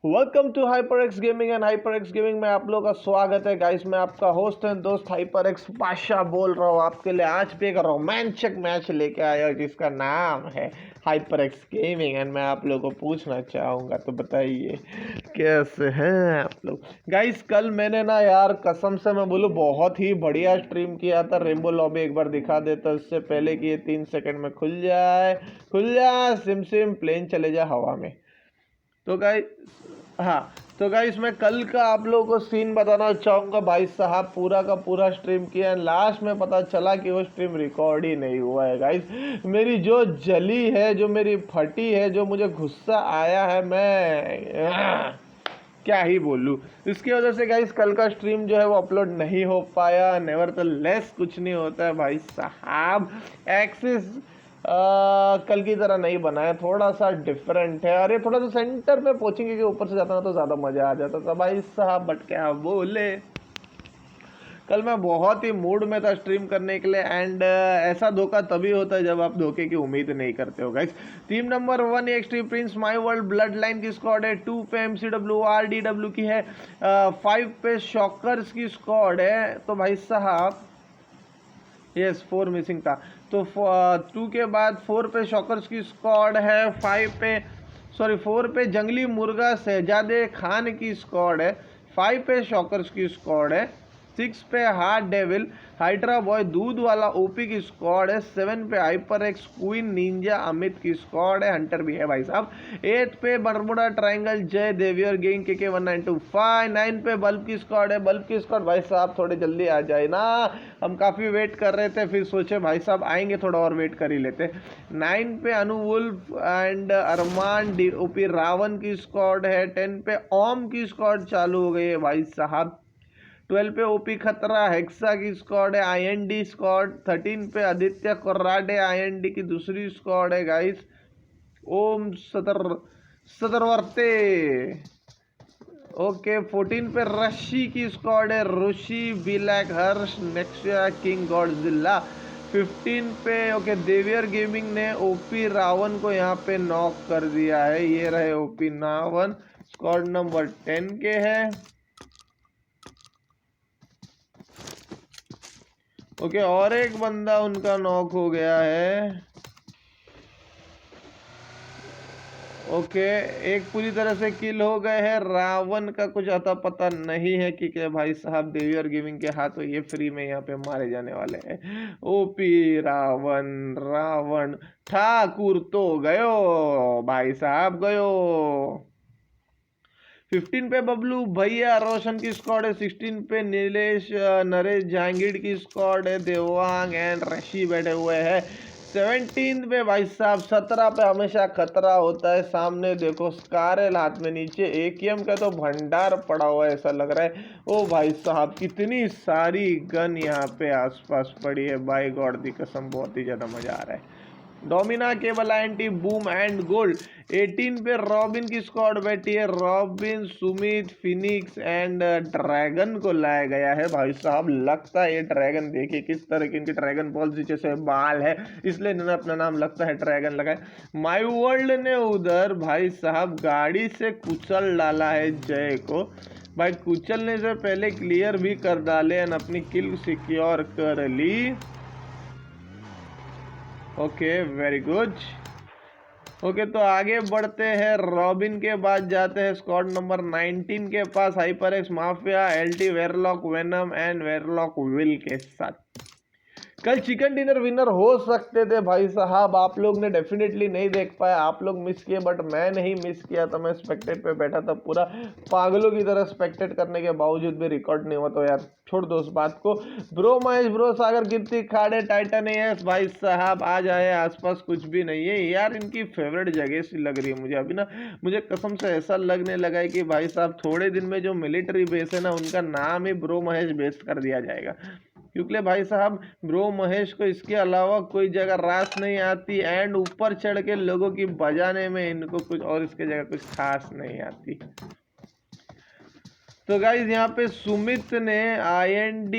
Welcome to HyperX gaming and HyperX gaming में आप लोगों का स्वागत है गाइस। मैं आपका होस्ट एंड दोस्त HyperX बादशाह बोल रहा हूँ आपके लिए। आज भी एक रोमांचक मैच लेके आया जिसका नाम है HyperX गेमिंग एंड मैं आप लोगों को पूछना चाहूँगा, तो बताइए कैसे हैं आप लोग गाइस। कल मैंने ना यार कसम से मैं बोलूँ बहुत ही बढ़िया स्ट्रीम किया था। रेनबो लॉबी एक बार दिखा देता उससे पहले कि ये 3 सेकंड में खुल जाए सिम सिम प्लेन चले जाए हवा में। तो गाइस तो गाइस मैं कल का आप लोगों को सीन बताना चाहूँगा। भाई साहब पूरा का पूरा स्ट्रीम किया है, लास्ट में पता चला कि वो स्ट्रीम रिकॉर्ड ही नहीं हुआ है गाइस। मेरी जो जली है, जो मेरी फटी है, जो मुझे गुस्सा आया है, मैं क्या ही बोलूँ। इसकी वजह से गाइस कल का स्ट्रीम जो है वो अपलोड नहीं हो पाया। नेवरदलेस कुछ नहीं होता है भाई साहब। एक्सिस कल की तरह नहीं बना है, थोड़ा सा डिफरेंट है। अरे थोड़ा सा सेंटर में पहुंचेंगे के ऊपर से जाता ना तो ज़्यादा मज़ा आ जाता था भाई साहब, बट क्या बोले। कल मैं बहुत ही मूड में था स्ट्रीम करने के लिए एंड ऐसा धोखा तभी होता है जब आप धोखे की उम्मीद नहीं करते हो guys. Team number 1 extreme Prince my world blood line की स्क्वाड है, 2 पे MCW RDW की है, 5 पे शॉकर्स की स्क्वाड है। तो भाई साहब यस 4 मिसिंग था, तो 2 के बाद 4 पे शॉकर्स की स्क्वाड है, 4 पे जंगली मुर्गा शहजादे खान की स्क्वाड है, 5 पे शॉकर्स की स्क्वाड है, 6 पे हार्ड डेविल हाइड्रा बॉय दूध वाला ओपी की स्क्वाड है, 7 पे HyperX क्वीन निंजा अमित की स्क्वाड है, हंटर भी है भाई साहब, 8 पे बरमुडा ट्रायंगल जय देवियर गेंग के 1925, 9 पे बल्ब की स्क्वाड है। बल्ब की स्क्वाड भाई साहब थोड़े जल्दी आ जाए ना, हम काफ़ी वेट कर रहे थे, फिर सोचे भाई साहब आएंगे थोड़ा और वेट कर ही लेते। 9 पे अनुवुल्फ एंड अरमान DOP रावण की स्क्वाड है, 10 पे ओम की स्क्वाड चालू हो गई है भाई साहब, 12 पे OP खतरा हेक्सा की स्क्वाड है, IND स्क्वाड, 13 पे आदित्य कोर्राडे IND की दूसरी स्क्वाड है गाइस, ओम सदरवर्ते ओके, 14 पे रशी की स्क्वाड है, ऋषि ब्लैक हर्ष नेक्सिया किंग गॉडजिला, 15 पे ओके देवियर गेमिंग ने OP रावण को यहाँ पे नॉक कर दिया है। ये रहे OP रावण, स्क्वाड नंबर 10 के है। ओके और एक बंदा उनका नॉक हो गया है। ओके एक पूरी तरह से किल हो गए हैं। रावण का कुछ अता पता नहीं है कि क्या भाई साहब देवियर गेमिंग के हाथों ये फ्री में यहाँ पे मारे जाने वाले हैं। OP रावण ठाकुर तो गयो भाई साहब गयो। 15 पे बबलू भैया रोशन की स्क्वाड है, 16 पे नीलेश नरेश जहांगीर की स्क्वाड है, देवांग एंड ऋषि बैठे हुए हैं। 17 पे भाई साहब 17 पे हमेशा खतरा होता है। सामने देखो स्कारल हाथ में, नीचे AKM का तो भंडार पड़ा हुआ है ऐसा लग रहा है। ओ भाई साहब कितनी सारी गन यहाँ पे आसपास पड़ी है, बाय गॉड दी कसम बहुत ही ज़्यादा मज़ा आ रहा है। Domina cable anti boom and gold, 18 पे रॉबिन की स्क्वाड बैठी है, robin Sumit Phoenix and dragon को लाया गया है भाई साहब। लगता है ये ड्रैगन, देखिए किस तरह की इनकी ड्रैगन बॉल जैसे बाल है, इसलिए इन्होंने अपना नाम लगता है ड्रैगन लगाया। माई वर्ल्ड ने उधर भाई साहब गाड़ी से कुचल डाला है जय को, भाई कुचलने से पहले क्लियर भी कर डाले और अपनी किल सिक्योर कर ली। Okay very good. ओके तो आगे बढ़ते हैं, रॉबिन के बाद जाते हैं स्क्वाड नंबर 19 के पास, HyperX mafia LT warlock venom and warlock Will के साथ। कल चिकन डिनर विनर हो सकते थे भाई साहब, आप लोग ने डेफिनेटली नहीं देख पाया, आप लोग मिस किए, बट मैं नहीं मिस किया था। मैं स्पेक्टेट पे बैठा था पूरा पागलों की तरह स्पेक्टेट करने के बावजूद भी रिकॉर्ड नहीं हुआ, तो यार छोड़ दो उस बात को। ब्रो महेश ब्रो सागर कीर्ति खाड़े टाइटन एस भाई साहब आ जाए, आसपास कुछ भी नहीं है यार। इनकी फेवरेट जगह सी लग रही है मुझे अभी ना, मुझे कसम से ऐसा लगने लगा है कि भाई साहब थोड़े दिन में जो मिलिट्री बेस है ना उनका नाम ही ब्रो महेश बेस कर दिया जाएगा, क्योंकि भाई साहब ब्रो महेश को इसके अलावा कोई जगह रास नहीं आती एंड ऊपर चढ़ के लोगों की बजाने में इनको कुछ और इसके जगह कुछ खास नहीं आती। तो गाइज यहाँ पे सुमित ने IND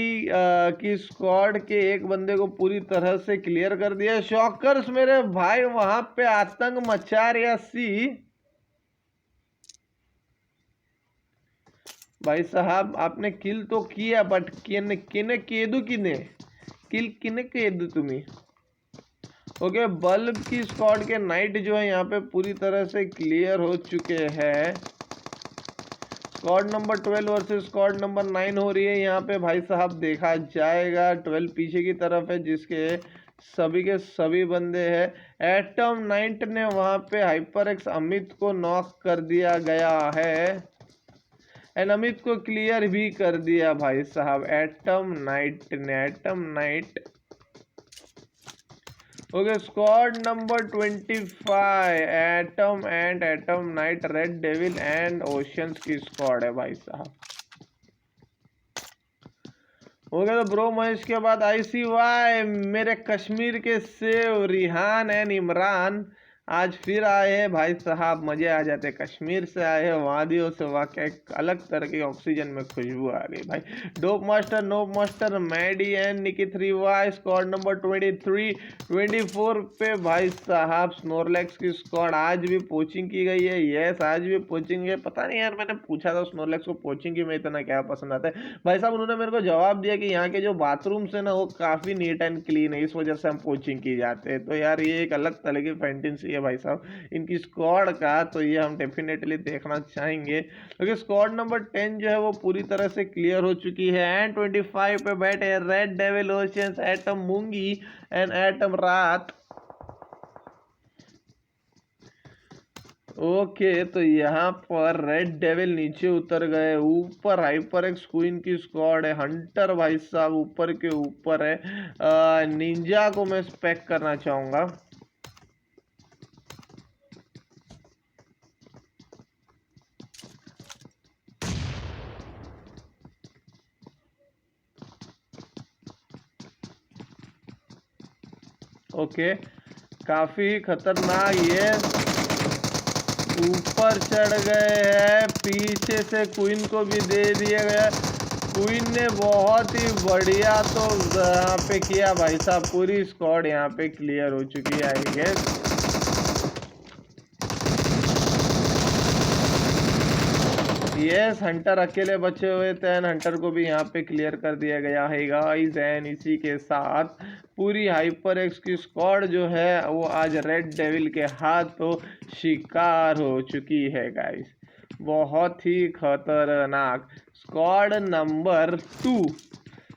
की स्क्वाड के एक बंदे को पूरी तरह से क्लियर कर दिया। शॉकर्स मेरे भाई वहां पे आतंक मचा रहा सी। भाई साहब आपने किल तो किया, बट किने किने केदू किने किल किने केदू तुम्हें। ओके, बल्ब की स्क्वाड के नाइट जो है यहाँ पे पूरी तरह से क्लियर हो चुके हैं। Squad number 12 versus squad number 9 हो रही है यहाँ पे भाई साहब, देखा जाएगा। 12 पीछे की तरफ है जिसके सभी के सभी बंदे हैं। एटम नाइट ने वहां पे हाइपर एक्स अमित को नॉक कर दिया गया है, एंड अमित को क्लियर भी कर दिया भाई साहब एटम नाइट ने। Atom night okay, squad number 25 atom and atom night, red devil and oceans की स्क्वाड है भाई साहब। हो गया। तो ब्रो महेश के बाद ICY मेरे कश्मीर के सेव रिहान एंड इमरान आज फिर आए हैं भाई साहब। मजे आ जाते, कश्मीर से आए हैं, वादियों से, वाकई एक अलग तरह की ऑक्सीजन में खुशबू आ गई भाई। Dope master, nope master, Maddy and Nicky 3Y squad number 23 24 पे भाई साहब। स्नोरलैक्स की स्क्वाड आज भी पोचिंग की गई है। यस, आज भी पोचिंग है। पता नहीं यार, मैंने पूछा था स्नोरलैक्स को पोचिंग की में इतना क्या पसंद आता है भाई साहब। उन्होंने मेरे को जवाब दिया कि यहाँ के जो बाथरूम्स है ना वो काफ़ी नीट एंड क्लीन है, इस वजह से हम पोचिंग की जाते हैं। तो यार ये एक अलग तरह की फैंटेसी है भाई साहब इनकी स्क्वाड का, तो ये हम डेफिनेटली देखना चाहेंगे। क्योंकि स्क्वाड नंबर 10 जो है वो पूरी तरह से क्लियर हो चुकी है। एंड 25 पे बैठे हैं रेड डेविल ओशियंस, एटम मूंगी एंड एटम रात। ओके, तो यहाँ पर रेड डेविल नीचे उतर गए। ऊपर हाइपर एक्स क्वीन की स्क्वाड है। हंटर भाई साहब ऊपर के ऊपर है। निंजा को मैं स्पेक करना चाहूंगा। ओके, काफी खतरनाक। ये ऊपर चढ़ गए हैं, पीछे से क्वीन को भी दे दिया गया। क्वीन ने बहुत ही बढ़िया तो यहाँ पे किया भाई साहब। पूरी स्क्वाड यहाँ पे क्लियर हो चुकी है आई गेस। यस, हंटर अकेले बचे हुए थे, हंटर को भी यहाँ पे क्लियर कर दिया गया है गाइस। एंड इसी के साथ पूरी हाइपर एक्स की स्क्वाड जो है वो आज रेड डेविल के हाथों शिकार हो चुकी है गाइस। बहुत ही खतरनाक। स्क्वाड नंबर 2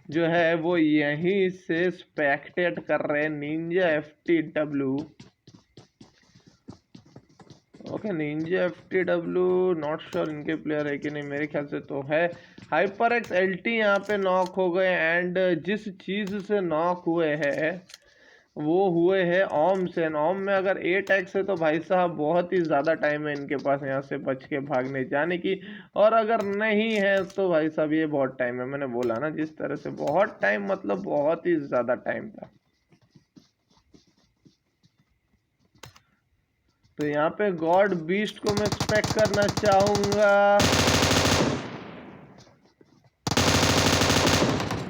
जो है वो यहीं से स्पेक्टेट कर रहे हैं। Ninja FTW। Okay, Ninja FTW not sure इनके प्लेयर है कि नहीं, मेरे ख्याल से तो है। हाइपर एक्स LT यहाँ पे नॉक हो गए। एंड जिस चीज़ से नॉक हुए हैं वो हुए हैं ओम से। ओम में अगर 8x है तो भाई साहब बहुत ही ज़्यादा टाइम है इनके पास यहाँ से बच के भागने जाने की। और अगर नहीं है तो भाई साहब ये बहुत टाइम है। मैंने बोला ना जिस तरह से बहुत टाइम, मतलब बहुत ही ज़्यादा टाइम था। तो यहाँ पे गॉड बीस्ट को मैं स्पेक्ट करना चाहूंगा।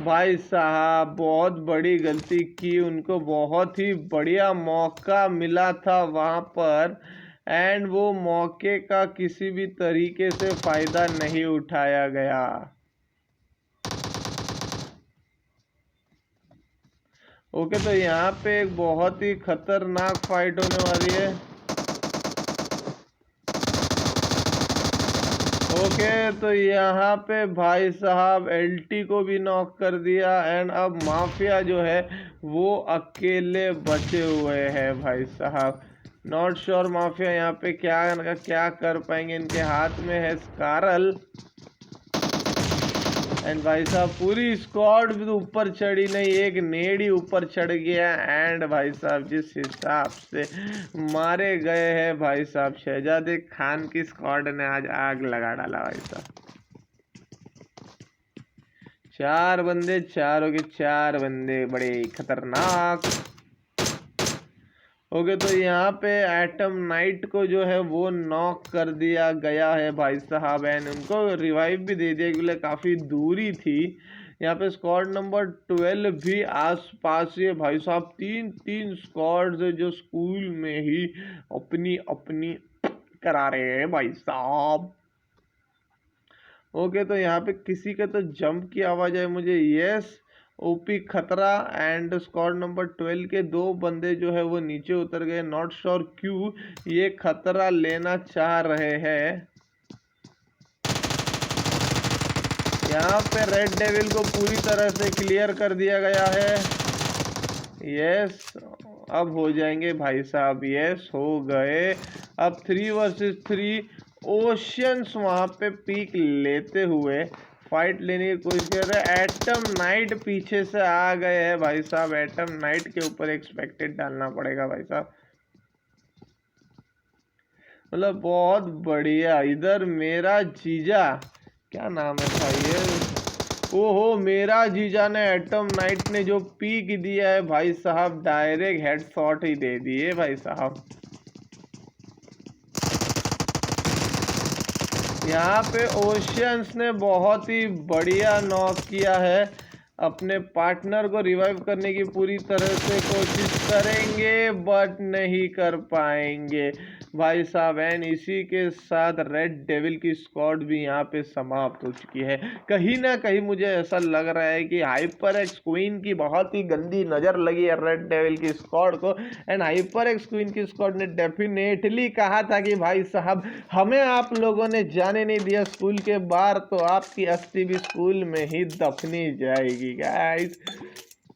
भाई साहब बहुत बड़ी गलती की, उनको बहुत ही बढ़िया मौका मिला था वहां पर, एंड वो मौके का किसी भी तरीके से फायदा नहीं उठाया गया। ओके, तो यहाँ पे एक बहुत ही खतरनाक फाइट होने वाली है। ओके, तो यहाँ पे भाई साहब LT को भी नॉक कर दिया। एंड अब माफिया जो है वो अकेले बचे हुए हैं भाई साहब। नॉट श्योर माफिया यहाँ पे क्या कर पाएंगे। इनके हाथ में है स्कारल। एंड भाई साहब पूरी स्क्वाड भी तो ऊपर चढ़ी नहीं, एक नेड ही ऊपर चढ़ गया। एंड भाई साहब जिस हिसाब से मारे गए हैं भाई साहब, शहजादे खान की स्क्वाड ने आज आग लगा डाला भाई साहब। 4 बंदे, चारों के 4 बंदे बड़े खतरनाक। ओके, तो यहाँ पे एटम नाइट को जो है वो नॉक कर दिया गया है भाई साहब। एंड उनको रिवाइव भी दे दिया क्योंकि काफ़ी दूरी थी। यहाँ पे स्क्वाड नंबर 12 भी आस पास ही है भाई साहब। 3 स्क्वाड्स जो स्कूल में ही अपनी अपनी करा रहे हैं भाई साहब। ओके, तो यहाँ पे किसी का तो जंप की आवाज़ है मुझे। यस, ओपी खतरा एंड स्क्वाड नंबर 12 के 2 बंदे जो है वो नीचे उतर गए। नॉट श्योर क्यों ये खतरा लेना चाह रहे हैं। यहाँ पे रेड डेविल को पूरी तरह से क्लियर कर दिया गया है। यस, अब हो जाएंगे भाई साहब। यस, हो गए। अब 3 वर्सेस 3 ओशियंस वहाँ पे पीक लेते हुए फाइट लेने की कोशिश कर रहे हैं। एटम नाइट पीछे से आ गए हैं भाई साहब। एटम नाइट के ऊपर एक्सपेक्टेड डालना पड़ेगा भाई साहब। मतलब बहुत बढ़िया। इधर मेरा जीजा, क्या नाम है भाई ये, ओहो, मेरा जीजा ने एटम नाइट ने जो पीक दिया है भाई साहब, डायरेक्ट हेडशॉट ही दे दिए भाई साहब। यहाँ पे ओशियंस ने बहुत ही बढ़िया नॉक किया है। अपने पार्टनर को रिवाइव करने की पूरी तरह से कोशिश करेंगे बट नहीं कर पाएंगे भाई साहब। एंड इसी के साथ रेड डेविल की स्क्वाड भी यहाँ पे समाप्त हो चुकी है। कहीं ना कहीं मुझे ऐसा लग रहा है कि हाइपर एक्स क्वीन की बहुत ही गंदी नज़र लगी है रेड डेविल की स्क्वाड को। एंड हाइपर एक्स क्वीन की स्क्वाड ने डेफिनेटली कहा था कि भाई साहब हमें आप लोगों ने जाने नहीं दिया स्कूल के बाहर, तो आपकी अस्थि भी स्कूल में ही दफनी जाएगी। गाइस,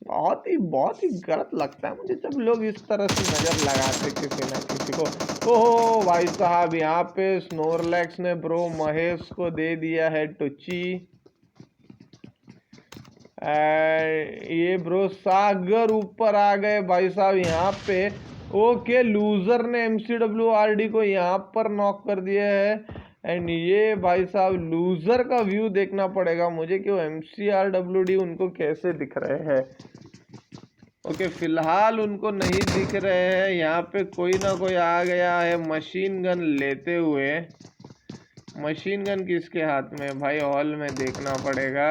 बहुत ही गलत लगता है मुझे जब लोग इस तरह से नज़र लगाते किसी ना किसी को। ओहो भाई साहब, यहाँ पे स्नोरलैक्स ने ब्रो महेश को दे दिया है टुच्ची। ये ब्रो सागर ऊपर आ गए भाई साहब यहाँ पे। ओके, लूजर ने MCWRD को यहाँ पर नॉक कर दिया है। एंड ये भाई साहब लूजर का व्यू देखना पड़ेगा मुझे कि वो MCRWD उनको कैसे दिख रहे हैं। ओके, फिलहाल उनको नहीं दिख रहे हैं। यहाँ पे कोई ना कोई आ गया है मशीन गन लेते हुए। मशीन गन किसके हाथ में भाई, हॉल में देखना पड़ेगा।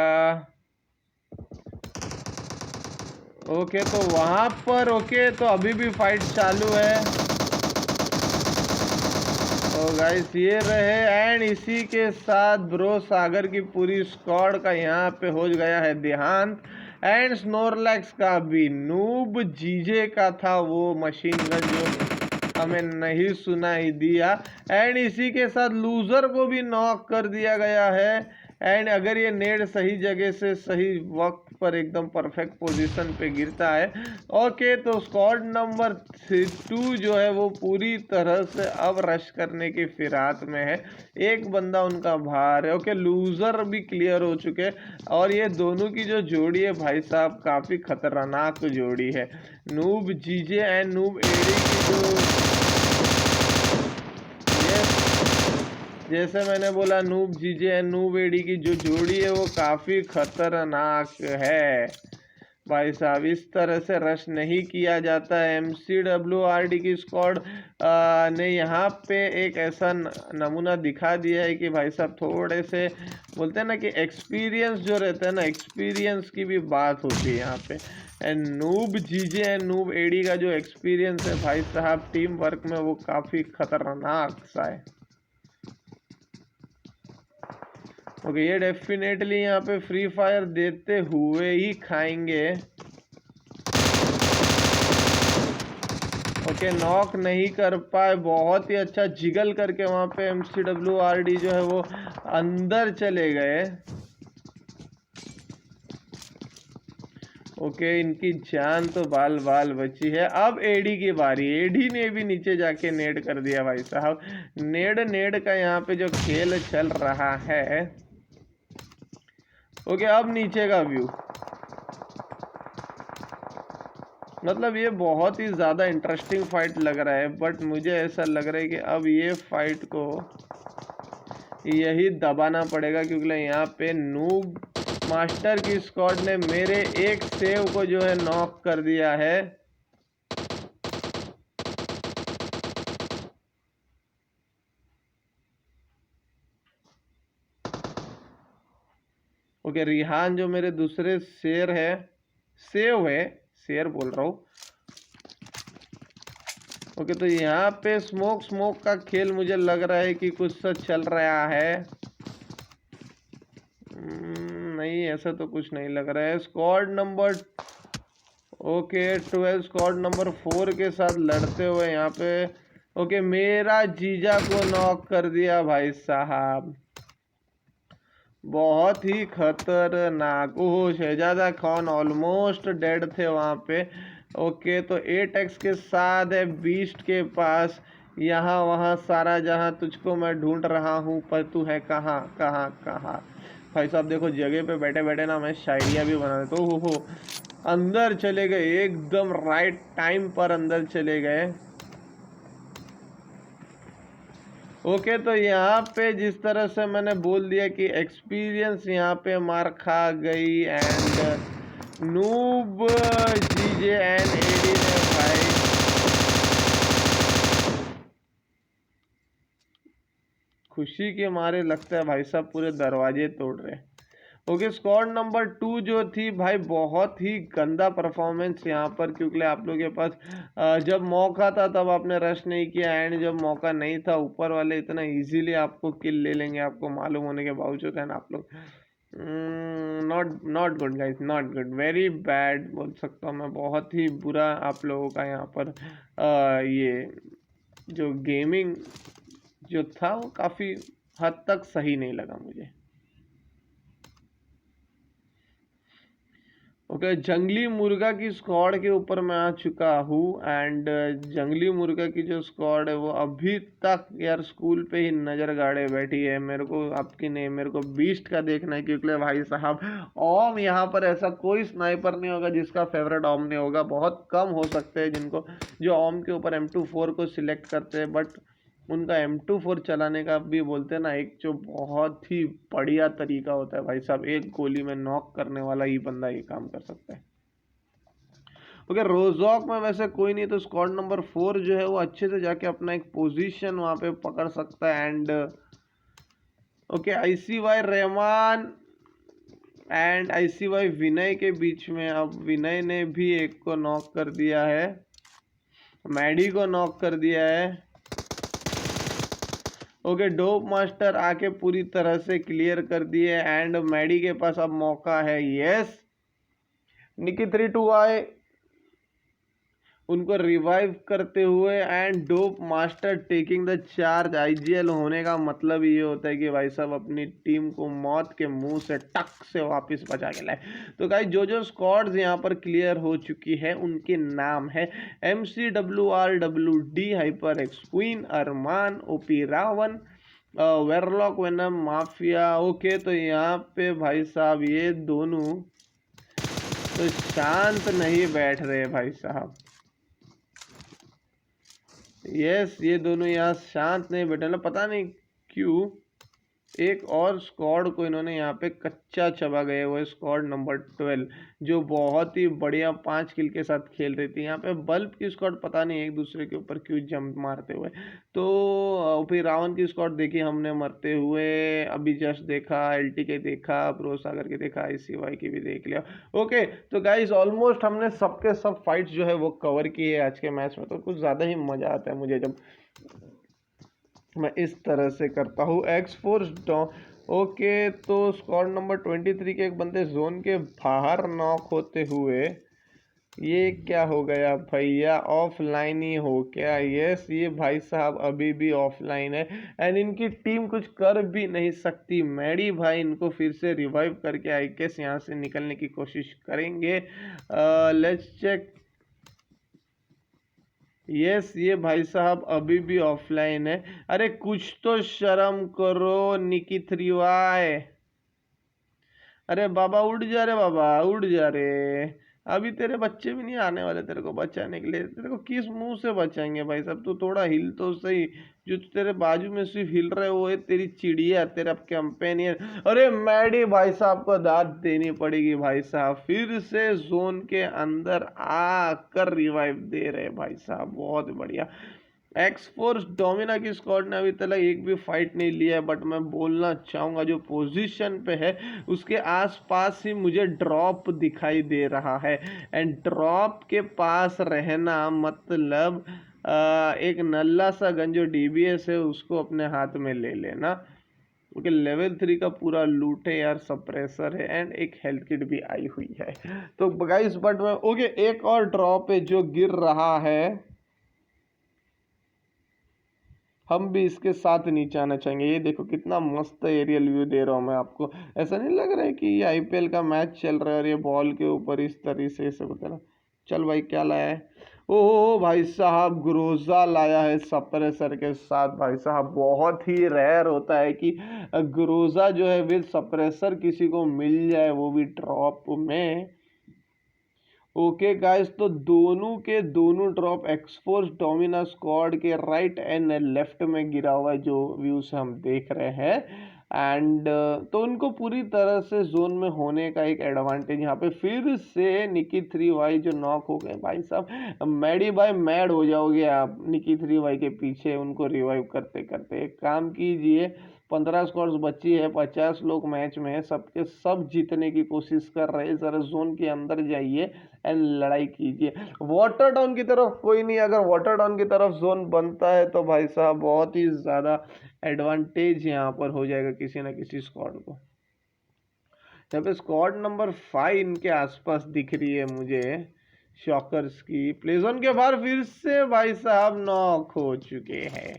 ओके, तो वहां पर ओके, तो अभी भी फाइट चालू है। तो गाइस ये रहे। एंड इसी के साथ ब्रो सागर की पूरी स्क्वाड का यहाँ पे हो गया है देहांत। एंड स्नोरलैक्स का भी, नूब जीजे का था वो मशीन गन जो हमें नहीं सुनाई दिया। एंड इसी के साथ लूजर को भी नॉक कर दिया गया है। एंड अगर ये नेड सही जगह से सही वक्त पर एकदम परफेक्ट पोजीशन पे गिरता है, ओके, तो स्क्वाड नंबर 2 जो है वो पूरी तरह से अब रश करने की फिराक में है। एक बंदा उनका बाहर है। ओके, लूजर भी क्लियर हो चुके। और ये दोनों की जो जोड़ी है भाई साहब काफ़ी खतरनाक जोड़ी है। Noob GJ and noob AD की जो, जैसे मैंने बोला, noob GJ and noob AD की जो जोड़ी है वो काफ़ी खतरनाक है भाई साहब। इस तरह से रश नहीं किया जाता है। MCWRD की स्क्वाड ने यहाँ पे एक ऐसा नमूना दिखा दिया है कि भाई साहब थोड़े से बोलते हैं ना कि एक्सपीरियंस जो रहता है ना, एक्सपीरियंस की भी बात होती है यहाँ पे। And noob GJ and noob AD का जो एक्सपीरियंस है भाई साहब टीम वर्क में, वो काफ़ी खतरनाक सा है। ओके, ये डेफिनेटली यहाँ पे फ्री फायर देते हुए ही खाएंगे। ओके, नॉक नहीं कर पाए। बहुत ही अच्छा जिगल करके वहाँ पे MCWRD जो है वो अंदर चले गए। ओके, इनकी जान तो बाल बाल बची है। अब एडी की बारी। एडी ने भी नीचे जाके नेड कर दिया भाई साहब। नेड का यहाँ पे जो खेल चल रहा है। ओके, अब नीचे का व्यू, मतलब ये बहुत ही ज़्यादा इंटरेस्टिंग फाइट लग रहा है। बट मुझे ऐसा लग रहा है कि अब ये फाइट को यही दबाना पड़ेगा, क्योंकि यहाँ पे नूब मास्टर की स्क्वाड ने मेरे एक सेव को जो है नॉक कर दिया है। ओके, रिहान जो मेरे दूसरे शेर है, सेव है, शेर बोल रहा हूँ। ओके, तो यहाँ पे स्मोक का खेल मुझे लग रहा है कि कुछ सा चल रहा है। नहीं, ऐसा तो कुछ नहीं लग रहा है। Squad number okay 12 squad number 4 के साथ लड़ते हुए यहाँ पे। ओके, मेरा जीजा को नॉक कर दिया भाई साहब, बहुत ही खतरनाक। ओह, शहजादा खान ऑलमोस्ट डेड थे वहाँ पे। ओके, तो 8x के साथ है बीस्ट के पास। यहाँ वहाँ सारा जहाँ तुझको मैं ढूंढ रहा हूँ, पर तू है कहाँ कहाँ कहाँ। भाई साहब देखो, जगह पे बैठे बैठे ना मैं शायरिया भी बना देता हूँ। हो अंदर चले गए, एकदम राइट टाइम पर अंदर चले गए। ओके, तो यहाँ पे जिस तरह से मैंने बोल दिया कि एक्सपीरियंस यहाँ पे मार खा गई। And noob GJ and AD ने भाई खुशी के मारे लगता है भाई साहब पूरे दरवाजे तोड़ रहे। ओके, स्क्वाड नंबर 2 जो थी भाई, बहुत ही गंदा परफॉर्मेंस यहाँ पर, क्योंकि आप लोगों के पास जब मौका था तब आपने रश नहीं किया। एंड जब मौका नहीं था, ऊपर वाले इतना इजीली आपको किल ले लेंगे, आपको मालूम होने के बावजूद। है ना आप लोग, not not good guys, not good, very bad बोल सकता हूँ मैं। बहुत ही बुरा आप लोगों का यहाँ पर ये जो गेमिंग जो था वो काफ़ी हद तक सही नहीं लगा मुझे। ओके, जंगली मुर्गा की स्क्वाड के ऊपर मैं आ चुका हूँ। एंड जंगली मुर्गा की जो स्क्वाड है वो अभी तक यार स्कूल पे ही नज़र गाड़े बैठी है। मेरे को आपकी नहीं, मेरे को बीस्ट का देखना है, क्योंकि भाई साहब ओम यहाँ पर ऐसा कोई स्नाइपर नहीं होगा जिसका फेवरेट ओम नहीं होगा। बहुत कम हो सकते हैं जिनको जो ओम के ऊपर M24 को सिलेक्ट करते हैं, बट उनका M24 चलाने का भी बोलते हैं ना, एक जो बहुत ही बढ़िया तरीका होता है भाई साहब, एक गोली में नॉक करने वाला ही बंदा ये काम कर सकता है। ओके, रोजॉक में वैसे कोई नहीं, तो स्क्वाड नंबर 4 जो है वो अच्छे से जाके अपना एक पोजीशन वहां पे पकड़ सकता है। And okay, ICY Rahman and ICY विनय के बीच में, अब विनय ने भी एक को नॉक कर दिया है, मैडी को नॉक कर दिया है। ओके, डोप मास्टर आके पूरी तरह से क्लियर कर दिए। एंड मैडी के पास अब मौका है। यस, निकी 3-2 आए उनको रिवाइव करते हुए। And dope master taking the charge. IGL होने का मतलब ये होता है कि भाई साहब अपनी टीम को मौत के मुंह से टक से वापस बचा के लाए। तो गाइस, जो जो स्क्वाड्स यहाँ पर क्लियर हो चुकी है उनके नाम है MCWRWD, HyperX queen, Arman, OP Ravan, warlock, venom, mafia. Okay, तो यहाँ पे भाई साहब ये दोनों तो शांत नहीं बैठ रहे भाई साहब। यस, ये दोनों यहाँ शांत नहीं बैठे ना, पता नहीं क्यों। एक और स्क्वाड को इन्होंने यहाँ पे कच्चा चबा गए, वो स्क्वाड नंबर 12 जो बहुत ही बढ़िया 5 किल के साथ खेल रही थी। यहाँ पे बल्ब की स्क्वाड पता नहीं एक दूसरे के ऊपर क्यों जंप मारते हुए। तो फिर रावण की स्क्वाड देखी हमने मरते हुए, अभी जस्ट देखा, LTK देखा, प्रो सागर की देखा, ICY की भी देख लिया। ओके, तो गाइस ऑलमोस्ट हमने सबके सब फाइट्स जो है वो कवर किए आज के मैच में। तो कुछ ज़्यादा ही मज़ा आता है मुझे जब मैं इस तरह से करता हूँ। X-Force down. ओके, तो स्क्वाड नंबर 23 के एक बंदे जोन के बाहर नॉक होते हुए, ये क्या हो गया भैया, ऑफलाइन ही हो क्या? यस, ये भाई साहब अभी भी ऑफलाइन है। एंड इनकी टीम कुछ कर भी नहीं सकती। मैडी भाई इनको फिर से रिवाइव करके आई गेस यहाँ से निकलने की कोशिश करेंगे। Let's check. यस, ये भाई साहब अभी भी ऑफलाइन है। अरे कुछ तो शर्म करो निकी 3Y। अरे बाबा उड़ जा रे, बाबा उड़ जा रे। अभी तेरे बच्चे भी नहीं आने वाले तेरे को बचाने के लिए। तेरे को किस मुंह से बचाएंगे भाई साहब? तू थोड़ा हिल तो सही। जो तेरे बाजू में सिर्फ हिल रहे वो है तेरी चिड़िया, तेरा कंपेनियन। अरे मैडी भाई साहब को दाद देनी पड़ेगी भाई साहब, फिर से जोन के अंदर आकर रिवाइव दे रहे भाई साहब, बहुत बढ़िया। X-Force डोमिना की स्क्वाड ने अभी तक एक भी फाइट नहीं लिया है, बट मैं बोलना चाहूँगा जो पोजीशन पे है उसके आसपास ही मुझे ड्रॉप दिखाई दे रहा है। एंड ड्रॉप के पास रहना मतलब एक नल्ला सा गन जो DBS है उसको अपने हाथ में ले लेना। ओके, लेवल 3 का पूरा लूट है यार, सप्रेसर है एंड एक हेल्थ किट भी आई हुई है। तो गाइस बट मैं ओके, एक और ड्रॉप है जो गिर रहा है, हम भी इसके साथ नीचे आना चाहेंगे। ये देखो कितना मस्त एरियल व्यू दे रहा हूँ मैं आपको। ऐसा नहीं लग रहा है कि ये आईपीएल का मैच चल रहा है और ये बॉल के ऊपर इस तरीके से सब होता है ना। चल भाई क्या लाया है? ओह भाई साहब, ग्रोजा लाया है सप्रेसर के साथ। भाई साहब बहुत ही रेयर होता है कि ग्रोजा जो है विद सप्रेसर किसी को मिल जाए, वो भी ड्रॉप में। ओके गाइस, तो दोनों के दोनों ड्रॉप एक्सफोर्स डोमिना स्क्वाड के राइट एंड लेफ्ट में गिरा हुआ है, जो व्यू से हम देख रहे हैं। एंड तो उनको पूरी तरह से जोन में होने का एक एडवांटेज यहाँ पे फिर से निकी 3 वाई जो नॉक हो गए। भाई साहब मैडी बाय मैड हो जाओगे आप निकी 3 वाई के पीछे उनको रिवाइव करते करते। एक काम कीजिए, 15 स्क्वाड्स बची है, 50 लोग मैच में है, सबके सब जीतने की कोशिश कर रहे हैं। जरा जोन के अंदर जाइए एंड लड़ाई कीजिए। वाटर डाउन की तरफ कोई नहीं, अगर वाटर डाउन की तरफ जोन बनता है तो भाई साहब बहुत ही ज़्यादा एडवांटेज यहाँ पर हो जाएगा किसी ना किसी स्क्वाड को। यहाँ पे स्क्वाड नंबर 5 इनके आसपास दिख रही है मुझे, शॉकर्स की। प्ले जोन के बाहर फिर से भाई साहब नॉक हो चुके हैं।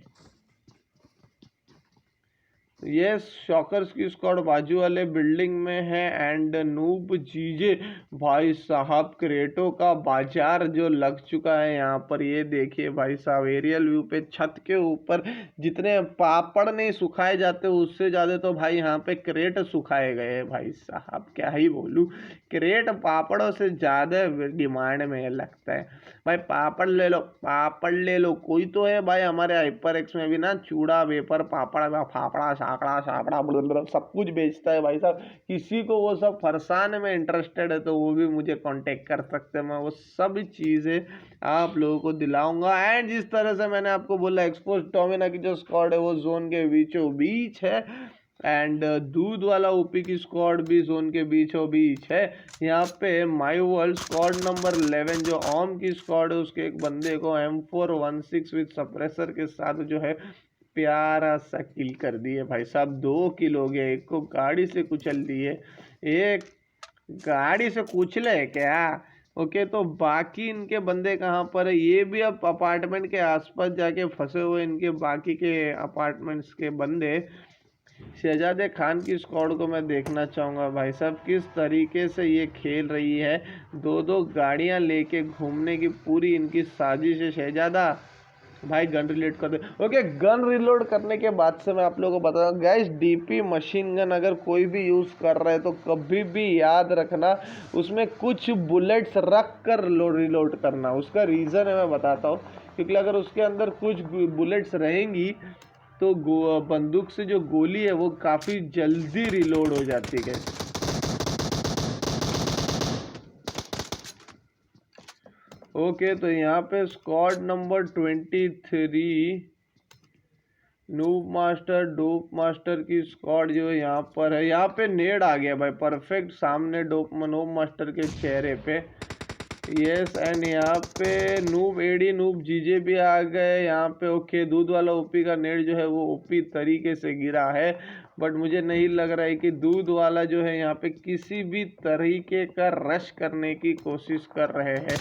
ये शॉकर्स की स्क्वाड बाजू वाले बिल्डिंग में है एंड नूब जीजे। भाई साहब क्रेटो का बाजार जो लग चुका है यहाँ पर, ये देखिए भाई साहब एरियल व्यू पे छत के ऊपर जितने पापड़ नहीं सुखाए जाते उससे ज़्यादा तो भाई यहाँ पे क्रेट सुखाए गए हैं। भाई साहब क्या ही बोलूँ, क्रेट पापड़ों से ज़्यादा डिमांड में लगता है। भाई पापड़ ले लो, पापड़ ले लो, कोई तो है भाई हमारे हाइपर एक्स में भी ना, चूड़ा वेपर पापड़ फाफड़ा साकड़ा सापड़ा सब कुछ बेचता है भाई साहब। किसी को वो सब फरसान में इंटरेस्टेड है तो वो भी मुझे कांटेक्ट कर सकते हैं, मैं वो सब चीज़ें आप लोगों को दिलाऊंगा। एंड जिस तरह से मैंने आपको बोला एक्सपोज डोमिना की जो स्क्वाड है वो जोन के बीचों बीच है एंड दूध वाला ओपी की स्क्वाड भी जोन के बीचों बीच है। यहाँ पे माई वर्ल्ड स्क्वाड नंबर 11 जो ओम की स्क्वाड है उसके एक बंदे को M416 विद सप्रेसर के साथ जो है प्यारा सा किल कर दिए। भाई साहब 2 किल हो गए, एक को गाड़ी से कुचल दिए, एक गाड़ी से कुचले क्या। ओके, तो बाकी इनके बंदे कहाँ पर है? ये भी अब अपार्टमेंट के आसपास जाके फंसे हुए इनके बाकी के अपार्टमेंट्स के बंदे। शहजादे खान की स्क्वाड को मैं देखना चाहूँगा भाई साहब किस तरीके से ये खेल रही है। 2-2 गाड़ियाँ लेके घूमने की पूरी इनकी साजिश है। शहजादा भाई गन रिलोड कर दे। ओके, गन रिलोड करने के बाद से मैं आप लोगों को बता दूं गाइस, डीपी मशीन गन अगर कोई भी यूज़ कर रहा है तो कभी भी याद रखना उसमें कुछ बुलेट्स रख कर रिलोड करना। उसका रीज़न है मैं बताता हूँ, क्योंकि अगर उसके अंदर कुछ बुलेट्स रहेंगी तो बंदूक से जो गोली है वो काफ़ी जल्दी रिलोड हो जाती है। ओके, तो यहाँ पे squad number 23 noob master dope master की स्क्वाड जो यहाँ पर है। यहाँ पे नेड आ गया भाई परफेक्ट सामने नूब मास्टर के चेहरे पे। यस, एंड यहाँ पे नूब एडी नूब जीजे भी आ गए यहाँ पे। ओके, दूध वाला ओपी का नेट जो है वो ओपी तरीके से गिरा है, बट मुझे नहीं लग रहा है कि दूध वाला जो है यहाँ पे किसी भी तरीके का रश करने की कोशिश कर रहे हैं।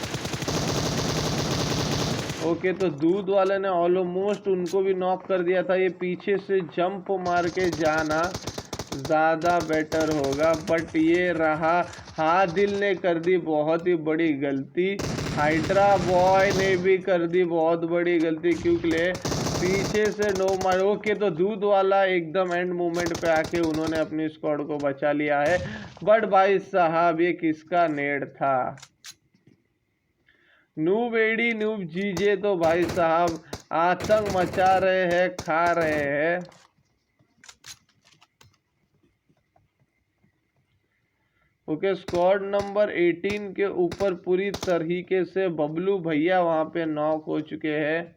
ओके, तो दूध वाले ने ऑलमोस्ट उनको भी नॉक कर दिया था। ये पीछे से जंप मार के जाना ज़्यादा बेटर होगा, बट ये रहा हादिल ने कर दी बहुत ही बड़ी गलती। हाइड्रा बॉय ने भी कर दी बहुत बड़ी गलती, क्योंकि पीछे से नो मार। ओके, तो दूध वाला एकदम एंड मोमेंट पे आके उन्होंने अपनी स्क्वाड को बचा लिया है। बट भाई साहब ये किसका नेड था? नूब एडी नूब जीजे तो भाई साहब आतंक मचा रहे हैं, खा रहे हैं। ओके, स्क्वाड नंबर 18 के ऊपर पूरी तरीके से बबलू भैया वहां पे नॉक हो चुके हैं।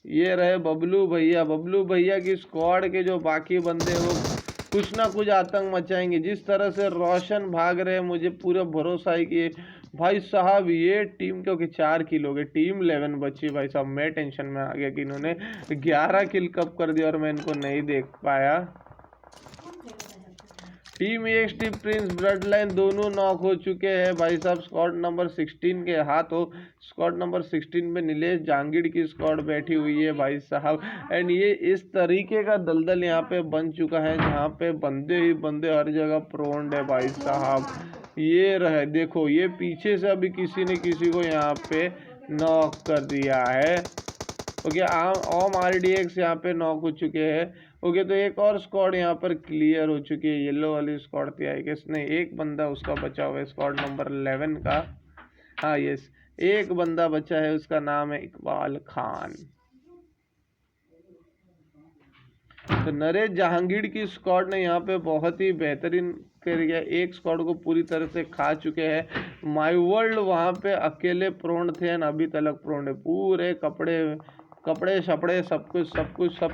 ये रहे बबलू भैया। बबलू भैया की स्क्वाड के जो बाकी बंदे वो कुछ ना कुछ आतंक मचाएंगे। जिस तरह से रोशन भाग रहे हैं मुझे पूरा भरोसा है कि भाई साहब ये टीम क्योंकि 4 किल हो गए, टीम 11 बची। भाई साहब मैं टेंशन में आ गया कि इन्होंने 11 किल कब कर दिया और मैं इनको नहीं देख पाया। Team EXT Prince blood line दोनों नॉक हो चुके हैं भाई साहब। स्क्वाड नंबर 16 के हाथों स्क्वाड नंबर 16 पे नीलेश जहांगीर की स्क्वाड बैठी हुई है भाई साहब। एंड ये इस तरीके का दलदल यहाँ पे बन चुका है जहाँ पे बंदे ही बंदे हर जगह प्रोन्ड है भाई साहब। ये रहे देखो, ये पीछे से अभी किसी ने किसी को यहाँ पे नॉक कर दिया है। ओके ओम RDX यहाँ पे नॉक हो चुके हैं। ओके तो एक और स्क्वाड यहाँ पर क्लियर हो चुकी है, येलो वाली स्क्वाड थी आई गेस। नहीं, एक बंदा उसका बचा हुआ है स्क्वाड नंबर 11 का। हाँ यस, एक बंदा बचा है, उसका नाम है इकबाल खान। तो नरेश जहांगीर की स्क्वाड ने यहाँ पे बहुत ही बेहतरीन कर गया, एक स्क्वाड को पूरी तरह से खा चुके हैं। माई वर्ल्ड वहाँ पे अकेले प्रोन थे, अभी तक प्रोन है। पूरे कपड़े शपड़े सब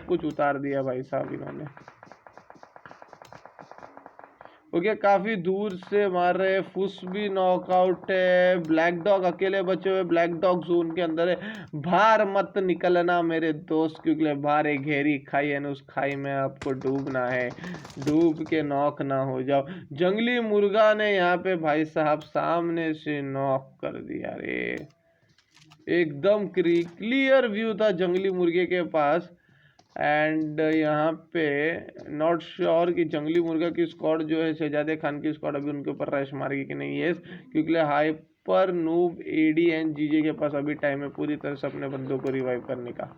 कुछ उतार दिया भाई साहब इन्होंने। ओके काफी दूर से मार रहे। फुस भी नॉकआउट है। ब्लैक डॉग अकेले बचे हुए, ब्लैक डॉग जोन के अंदर है। बाहर मत निकलना मेरे दोस्त, क्योंकि बाहर एक गहरी खाई है, उस खाई में आपको डूबना है, डूब के नॉक ना हो जाओ। जंगली मुर्गा ने यहाँ पे भाई साहब सामने से नॉक कर दिया रे। एकदम क्लियर व्यू था जंगली मुर्गे के पास। एंड यहाँ पे नॉट श्योर कि जंगली मुर्गा की स्क्वाड जो है शहजादे खान की स्क्वाड अभी उनके ऊपर रश मारेगी कि नहीं। यस, क्योंकि hyper noob AD and GJ के पास अभी टाइम है पूरी तरह से अपने बंदों को रिवाइव करने का।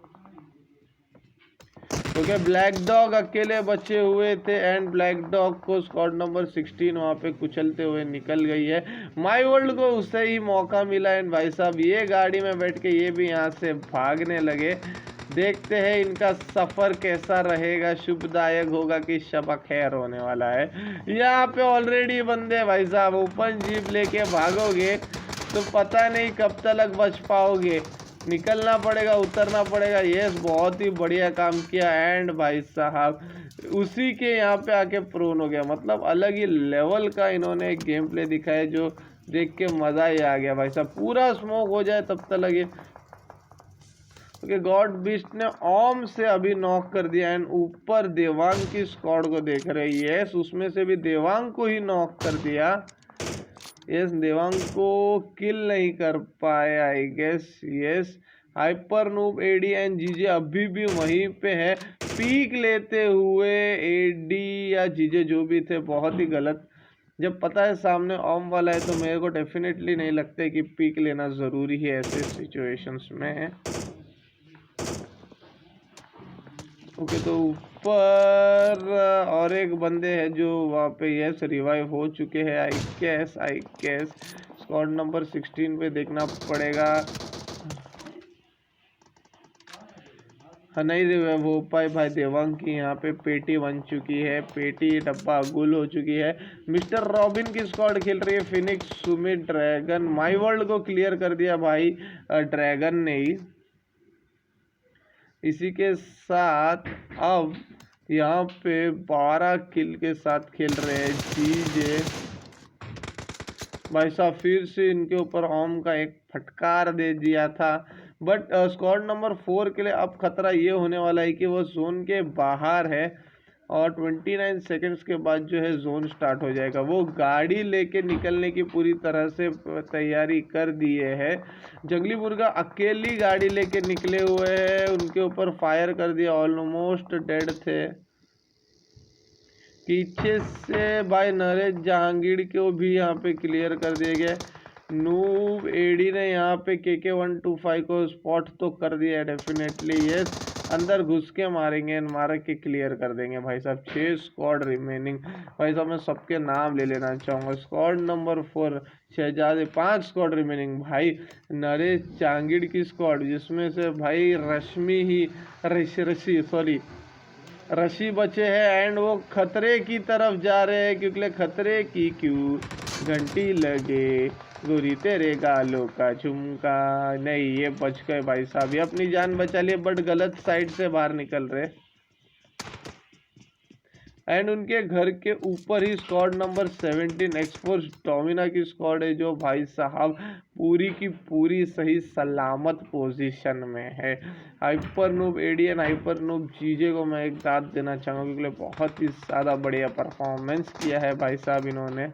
क्योंकि ब्लैक डॉग अकेले बचे हुए थे एंड ब्लैक डॉग को स्क्वाड नंबर 16 वहाँ पे कुचलते हुए निकल गई है। माई वर्ल्ड को उससे ही मौका मिला एंड भाई साहब ये गाड़ी में बैठ के ये भी यहाँ से भागने लगे। देखते हैं इनका सफर कैसा रहेगा, शुभदायक होगा कि शब खैर होने वाला है। यहाँ पे ऑलरेडी बंदे भाई साहब, ओपन जीप लेके भागोगे तो पता नहीं कब तक बच पाओगे, निकलना पड़ेगा, उतरना पड़ेगा। यस, बहुत ही बढ़िया काम किया। एंड भाई साहब उसी के यहाँ पे आके प्रोन हो गया, मतलब अलग ही लेवल का इन्होंने एक गेम प्ले दिखाया जो देख के मज़ा ही आ गया भाई साहब। पूरा स्मोक हो जाए तब तक लगे। ओके गॉड बिस्ट ने ओम से अभी नॉक कर दिया एंड ऊपर देवांग की स्क्वाड को देख रही है। यस, उसमें से भी देवांग को ही नॉक कर दिया। यस, देवांग को किल नहीं कर पाए I guess. Yes, hyper noob AD and GJ अभी भी वहीं पे है। पीक लेते हुए AD या GJ जो भी थे बहुत ही गलत। जब पता है सामने ओम वाला है तो मेरे को डेफिनेटली नहीं लगता कि पीक लेना ज़रूरी है ऐसे सिचुएशंस में। ओके तो ऊपर और एक बंदे हैं जो वहाँ पे यस रिवाइव हो चुके हैं आई गेस। स्क्वाड नंबर 16 पे देखना पड़ेगा। हाँ नहीं रिवाइव हो पाए भाई। देवांग की यहाँ पे पेटी बन चुकी है, पेटी डब्बा गुल हो चुकी है। मिस्टर रॉबिन की स्क्वाड खेल रही है, Phoenix Sumit dragon. My world को क्लियर कर दिया भाई ड्रैगन ने ही। इसी के साथ अब यहाँ पे 12 किल के साथ खेल रहे हैं जीजे भाई साहब। फिर से इनके ऊपर ओम का एक फटकार दे दिया था। बट स्क्वाड नंबर 4 के लिए अब खतरा ये होने वाला है कि वो जोन के बाहर है और 29 सेकंड्स के बाद जो है जोन स्टार्ट हो जाएगा। वो गाड़ी लेके निकलने की पूरी तरह से तैयारी कर दिए है। जंगली मुर्गा अकेली गाड़ी लेके निकले हुए हैं, उनके ऊपर फायर कर दिया, ऑलमोस्ट डेड थे। पीछे से भाई नरेश जहांगीर को भी यहाँ पे क्लियर कर दिया गया। नूब AD ने यहाँ पे KK125 को स्पॉट तो कर दिया है डेफिनेटली। यस, अंदर घुस के मारेंगे, मार के क्लियर कर देंगे भाई साहब। 6 स्क्वाड रिमेनिंग भाई साहब। मैं सबके नाम ले लेना चाहूँगा। स्क्वाड नंबर 4 शहजादे, 5 स्क्वाड रिमेनिंग भाई। नरेश जहांगीर की स्क्वाड जिसमें से भाई रशी बचे हैं एंड वो खतरे की तरफ जा रहे हैं, क्योंकि खतरे की क्यों घंटी लगे गोरी तेरे गालों का झुमका। नहीं, ये बच गए भाई साहब, ये अपनी जान बचा लिए बट गलत साइड से बाहर निकल रहे। एंड उनके घर के ऊपर ही स्क्वाड नंबर 17 एक्सफोर्स डोमिना की स्क्वाड है, जो भाई साहब पूरी की पूरी सही सलामत पोजीशन में है। Hyper noob AD and hyper noob GJ को मैं एक दाद देना चाहूँगा, क्योंकि बहुत ही ज़्यादा बढ़िया परफॉर्मेंस किया है भाई साहब इन्होंने।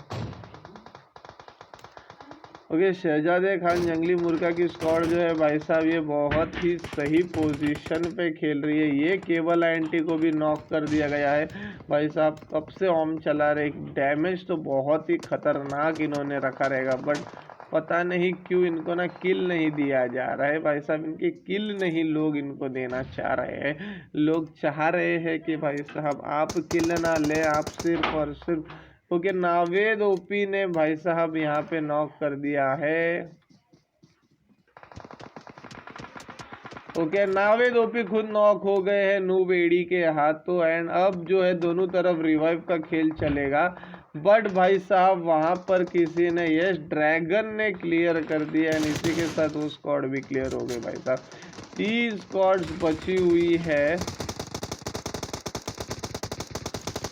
ओके, शहजादे खान जंगली मुर्गा की स्क्वाड जो है भाई साहब, ये बहुत ही सही पोजीशन पे खेल रही है। ये केबल एंटी को भी नॉक कर दिया गया है भाई साहब। कब से होम चला रहे, डैमेज तो बहुत ही खतरनाक इन्होंने रखा रहेगा, बट पता नहीं क्यों इनको ना किल नहीं दिया जा रहा है भाई साहब। इनकी किल नहीं लोग इनको देना चाह रहे हैं। लोग चाह रहे हैं कि भाई साहब आप किल ना ले, आप सिर्फ और सिर्फ। ओके, नावेद ओपी ने भाई साहब यहाँ पे नॉक कर दिया है। ओके, नावेद ओपी खुद नॉक हो गए हैं नूब एडी के हाथों। एंड अब जो है दोनों तरफ रिवाइव का खेल चलेगा, बट भाई साहब वहां पर किसी ने, यस ड्रैगन ने क्लियर कर दिया। एंड इसी के साथ वो स्क्वाड भी क्लियर हो गई भाई साहब। 3 स्क्वाड्स बची हुई है।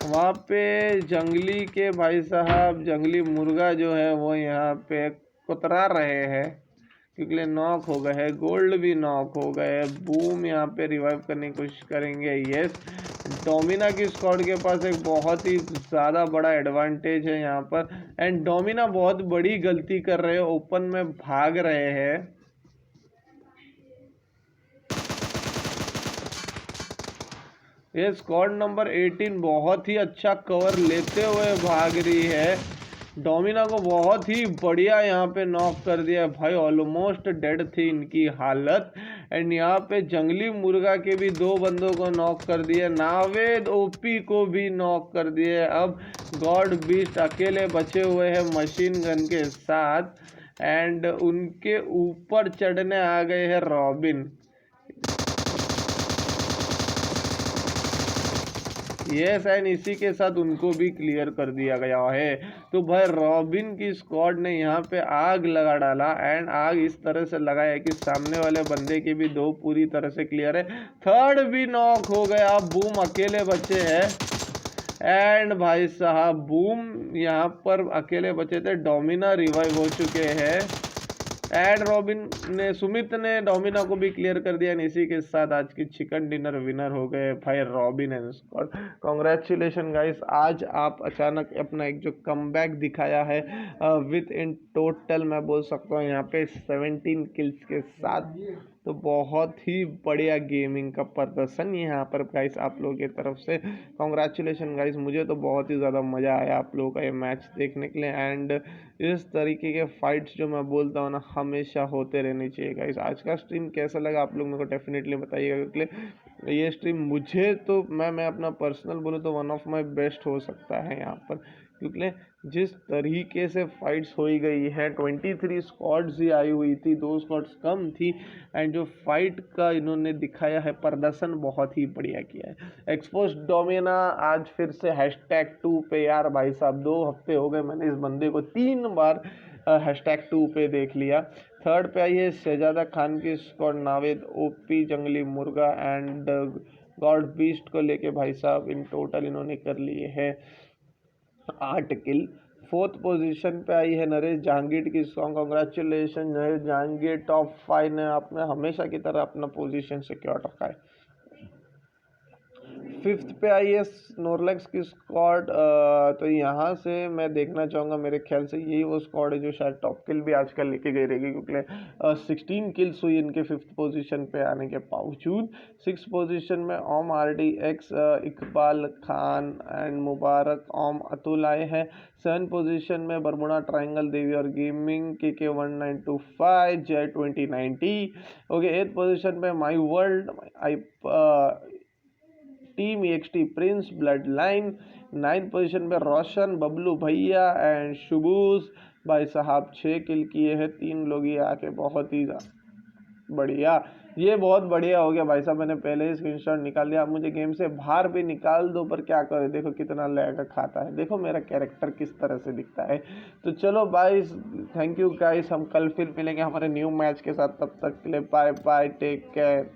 वहाँ पे जंगली के भाई साहब, जंगली मुर्गा जो है वो यहाँ पे कुतरा रहे हैं, क्योंकि नॉक हो गए हैं। गोल्ड भी नॉक हो गए। बूम यहाँ पे रिवाइव करने की कोशिश करेंगे। यस, डोमिना की स्क्वाड के पास एक बहुत ही ज़्यादा बड़ा एडवांटेज है यहाँ पर। एंड डोमिना बहुत बड़ी गलती कर रहे हैं, ओपन में भाग रहे हैं। ये स्क्वाड नंबर 18 बहुत ही अच्छा कवर लेते हुए भाग रही है। डोमिना को बहुत ही बढ़िया यहाँ पे नॉक कर दिया भाई, ऑलमोस्ट डेड थी इनकी हालत। एंड यहाँ पे जंगली मुर्गा के भी 2 बंदों को नॉक कर दिया, नावेद ओपी को भी नॉक कर दिए। अब गॉड बीस्ट अकेले बचे हुए हैं मशीन गन के साथ। एंड उनके ऊपर चढ़ने आ गए हैं रॉबिन। यस, एंड इसी के साथ उनको भी क्लियर कर दिया गया है। तो भाई रॉबिन की स्क्वाड ने यहाँ पे आग लगा डाला। एंड आग इस तरह से लगाया है कि सामने वाले बंदे के भी 2 पूरी तरह से क्लियर है। थर्ड भी नॉक हो गया। बूम अकेले बचे हैं। एंड भाई साहब बूम यहाँ पर अकेले बचे थे। डोमिना रिवाइव हो चुके हैं। एड रॉबिन ने, सुमित ने डोमिना को भी क्लियर कर दिया। इसी के साथ आज की चिकन डिनर विनर हो गए भाई robin and squad. Congratulation guys, आज आप अचानक अपना एक जो कमबैक दिखाया है विथ इन टोटल मैं बोल सकता हूँ यहाँ पे 17 किल्स के साथ, तो बहुत ही बढ़िया गेमिंग का प्रदर्शन यहाँ पर गाइस आप लोगों की तरफ से। कॉन्ग्रेचुलेशन गाइस, मुझे तो बहुत ही ज़्यादा मज़ा आया आप लोगों का ये मैच देखने के लिए। एंड इस तरीके के फाइट्स जो मैं बोलता हूँ ना, हमेशा होते रहने चाहिए गाइस। आज का स्ट्रीम कैसा लगा आप लोग मेरे को डेफिनेटली बताइएगा, क्योंकि ये स्ट्रीम मुझे तो मैं अपना पर्सनल बोलूँ तो वन ऑफ माय बेस्ट हो सकता है यहाँ पर, क्योंकि जिस तरीके से फाइट्स हो गई है। 23 स्क्वाड्स ही आई हुई थी, 2 स्क्वाड्स कम थी। एंड जो फाइट का इन्होंने दिखाया है प्रदर्शन बहुत ही बढ़िया किया है। एक्सपोज डोमिना आज फिर से #2 पे, यार भाई साहब 2 हफ्ते हो गए मैंने इस बंदे को 3 बार #2 पे देख लिया। थर्ड पे आई है शहजादा खान की स्क्वाड, नावेद ओपी, जंगली मुर्गा एंड गॉड बीस्ट को लेके भाई साहब इन टोटल इन्होंने कर लिए है 8 किल। 4th पोजीशन पे आई है नरेश जहांगीर की song. Congratulation Naresh Jahangir, top 5 ने आपने हमेशा की तरह अपना पोजीशन सिक्योर रखा है। 5th पे आई है स्नोरलेक्स की स्क्वाड। तो यहाँ से मैं देखना चाहूँगा, मेरे ख्याल से यही वो स्क्वाड है जो शायद टॉप किल भी आजकल लेके गई रहेगी, क्योंकि 16 किल्स हुई इनके 5th पोजीशन पे आने के बावजूद। 6th पोजीशन में ओम RDX, इकबाल खान एंड मुबारक ओम अतुल आए हैं। 7th पोजीशन में बरमुडा ट्रायंगल देवी और गेमिंग KK 1925 जय 2090। ओके, 8th पोजीशन पे my world team EXT Prince blood line. 9th position पे रोशन बबलू भैया एंड शुबूस भाई साहब 6 किल किए हैं। 3 लोग ही आके बहुत ही बढ़िया, ये बहुत बढ़िया हो गया भाई साहब। मैंने पहले ही स्क्रीनशॉट निकाल लिया। आप मुझे गेम से बाहर भी निकाल दो, पर क्या करें, देखो कितना लैग खाता है, देखो मेरा कैरेक्टर किस तरह से दिखता है। तो चलो गाइस, थैंक यू गाइस, हम कल फिर मिलेंगे हमारे न्यू मैच के साथ। तब तक के लिए बाय बाय, टेक केयर।